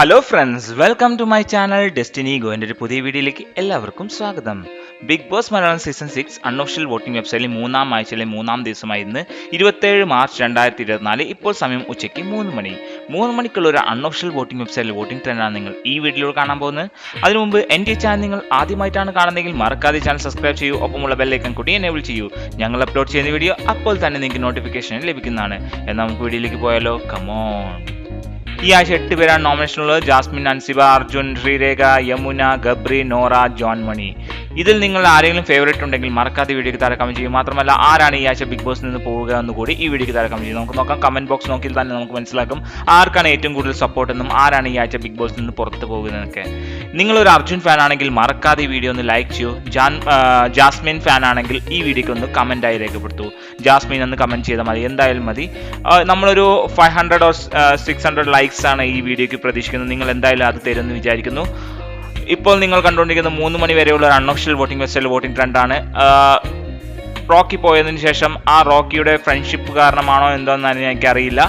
Hello friends, welcome to my channel destiny go. എൻ്റെ ഒരു പുതിയ വീഡിയോയിലേക്ക് എല്ലാവർക്കും സ്വാഗതം. Bigg Boss Malayalam season 6 unofficial voting വെബ്സൈറ്റിൽ മൂന്നാം ആഴ്ചയിലെ മൂന്നാം ദിവസമായി ഇന്ന് 27 മാർച്ച് 2024. ഇപ്പോൾ സമയം ഉച്ചയ്ക്ക് 3 മണി. 3 മണിക്കുള്ള ഒരു അൺഒഫീഷ്യൽ വോട്ടിംഗ് വെബ്സൈറ്റിൽ വോട്ടിംഗ് ട്രെൻഡാണ് നിങ്ങൾ ഈ വീഡിയോയിൽ കാണാൻ പോകുന്നത്. അതിനു മുമ്പ് എൻ്റെ ചാനൽ നിങ്ങൾ ആദ്യമായിട്ടാണ് കാണുന്നതെങ്കിൽ മറക്കാതെ ചാനൽ സബ്സ്ക്രൈബ് ചെയ്യൂ, ഒപ്പമുള്ള ബെല്ലൈക്കൺ കൂടി എനേബിൾ ചെയ്യൂ. ഞങ്ങൾ അപ്ലോഡ് ചെയ്യുന്ന വീഡിയോ അപ്പോൾ തന്നെ നിങ്ങൾക്ക് നോട്ടിഫിക്കേഷൻ ലഭിക്കുന്നതാണ്. എന്നാൽ നമുക്ക് വീഡിയോയിലേക്ക് പോയാലോ? കമോൺ. ഈ ആഴ്ച 8 പേരാണ് നോമിനേഷനുള്ളത്. ജാസ്മിൻ, അൻസിബ, അർജുൻ, ശ്രീരേഖ, യമുന, ഗബ്രി, നോറ, ജോൺ മണി. ഇതിൽ നിങ്ങൾ ആരെങ്കിലും ഫേവറേറ്റ് ഉണ്ടെങ്കിൽ മറക്കാതെ വീഡിയോക്ക് താഴെ കമന്റ് ചെയ്യും. മാത്രമല്ല ആരാണ് ഈ ആഴ്ച ബിഗ് ബോസിൽ നിന്ന് പോവുക എന്ന് കൂടി ഈ വീഡിയോക്ക് താഴെ കമന്റ് ചെയ്യും. നമുക്ക് നോക്കാം. കമന്റ് ബോക്സ് നോക്കിയാൽ തന്നെ നമുക്ക് മനസ്സിലാക്കും ആർക്കാണ് ഏറ്റവും കൂടുതൽ സപ്പോർട്ട് എന്നും ആരാണ് ഈ ആഴ്ച ബിഗ് ബോസിൽ നിന്ന് പുറത്ത് പോകുന്നതെന്നൊക്കെ. നിങ്ങളൊരു അർജുൻ ഫാൻ ആണെങ്കിൽ മറക്കാതെ ഈ വീഡിയോ ഒന്ന് ലൈക്ക് ചെയ്യൂ. ജാസ്മിൻ ഫാൻ ആണെങ്കിൽ ഈ വീഡിയോക്ക് ഒന്ന് കമന്റായി രേഖപ്പെടുത്തൂ. ജാസ്മിൻ എന്ന് കമന്റ് ചെയ്താൽ മതി, എന്തായാലും മതി. നമ്മളൊരു 500 or 600 ലൈക്സ് ആണ് ഈ വീഡിയോക്ക് പ്രതീക്ഷിക്കുന്നത്. നിങ്ങൾ എന്തായാലും അത് തരുമെന്ന് വിചാരിക്കുന്നു. ഇപ്പോൾ നിങ്ങൾ കണ്ടുകൊണ്ടിരിക്കുന്ന 3 മണി വരെയുള്ള ഒരു അൺഒഫീഷ്യൽ വോട്ടിംഗ് വെബ്സൈറ്റിൽ വോട്ടിംഗ് ട്രെൻഡാണ്. റോക്കി പോയതിനു ശേഷം ആ റോക്കിയുടെ ഫ്രണ്ട്ഷിപ്പ് കാരണമാണോ എന്തോന്ന് എനിക്കറിയില്ല.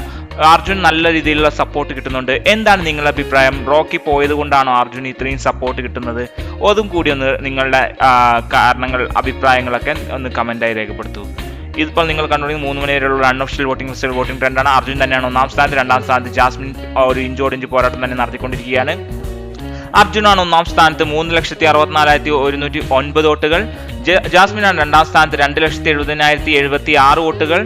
അർജുൻ നല്ല രീതിയിലുള്ള സപ്പോർട്ട് കിട്ടുന്നുണ്ട്. എന്താണ് നിങ്ങളുടെ അഭിപ്രായം? റോക്കി പോയത് കൊണ്ടാണോ അർജുൻ ഇത്രയും സപ്പോർട്ട് കിട്ടുന്നത്? അതും കൂടി ഒന്ന് നിങ്ങളുടെ കാരണങ്ങൾ, അഭിപ്രായങ്ങളൊക്കെ ഒന്ന് കമന്റായി രേഖപ്പെടുത്തൂ. ഇതിപ്പോൾ നിങ്ങൾ കണ്ടുകൊണ്ടിരിക്കുന്ന 3 മണി വരെയുള്ള അൺഒഫീഷ്യൽ വോട്ടിംഗ് വെബ്സൈറ്റ് വോട്ടിംഗ് ട്രെൻഡാണ്. അർജുൻ തന്നെയാണ് ഒന്നാം സ്ഥാനത്ത്. രണ്ടാം സ്ഥാനത്ത് ജാസ്മിൻ ഒരു ഇഞ്ചോടിഞ്ച് പോരാട്ടം തന്നെ നടത്തിക്കൊണ്ടിരിക്കുകയാണ്. അർജുനാണ് ഒന്നാം സ്ഥാനത്ത് 3,64,109 വോട്ടുകൾ. ജാസ്മിനാണ് രണ്ടാം സ്ഥാനത്ത് 2,70,076 വോട്ടുകൾ.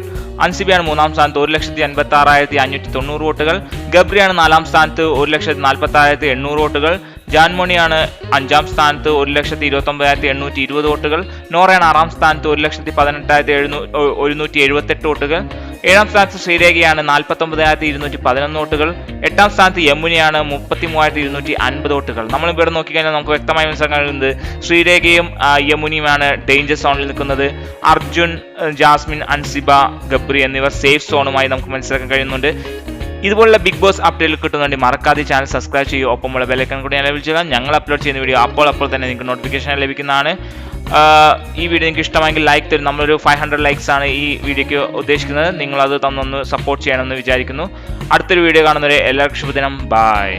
അൻസിബയാണ് മൂന്നാം സ്ഥാനത്ത് 1,86,590 വോട്ടുകൾ. ഗബ്രിയാണ് നാലാം സ്ഥാനത്ത് 1,46,800 വോട്ടുകൾ. ജാൻമോണിയാണ് അഞ്ചാം സ്ഥാനത്ത് 1,29,820 വോട്ടുകൾ. നോറയാണ് ആറാം സ്ഥാനത്ത് 1,18,178 വോട്ടുകൾ. ഏഴാം സ്ഥാനത്ത് ശ്രീരേഖയാണ് 49,211 വോട്ടുകൾ. എട്ടാം സ്ഥാനത്ത് യമുനയാണ് 33,250 വോട്ടുകൾ. നമ്മൾ ഇവിടെ നോക്കിക്കഴിഞ്ഞാൽ നമുക്ക് വ്യക്തമായി മനസ്സിലാക്കാൻ കഴിയുന്നത് ശ്രീരേഖയും യമുനയുമാണ് ഡേഞ്ചർ സോണിൽ നിൽക്കുന്നത്. അർജുൻ, ജാസ്മിൻ, അൻസിബ, ഗബ്രി എന്നിവർ സേഫ് സോണുമായി നമുക്ക് മനസ്സിലാക്കാൻ കഴിയുന്നുണ്ട്. ഇതുപോലുള്ള ബിഗ് ബോസ് അപ്ഡേറ്റ് കിട്ടുന്നുണ്ട്. മറക്കാതെ ചാനൽ സബ്സ്ക്രൈബ് ചെയ്യൂ, ഒപ്പമുള്ള ബെല്ലൈക്കൺ കൂടി എനേബിൾ ചെയ്യുക. ഞങ്ങൾ അപ്ലോഡ് ചെയ്യുന്ന വീഡിയോ അപ്പോൾ തന്നെ നിങ്ങൾക്ക് നോട്ടിഫിക്കേഷൻ ലഭിക്കുന്നതാണ്. ഈ വീഡിയോ നിങ്ങൾക്ക് ഇഷ്ടമായെങ്കിൽ ലൈക്ക് തരും. നമ്മളൊരു 500 ലൈക്സ് ആണ് ഈ വീഡിയോയ്ക്ക് ഉദ്ദേശിക്കുന്നത്. നിങ്ങളത് തന്നൊന്ന് സപ്പോർട്ട് ചെയ്യണമെന്ന് വിചാരിക്കുന്നു. അടുത്തൊരു വീഡിയോ കാണുന്നവരെ എല്ലാവർക്കും ശുഭദിനം. ബൈ.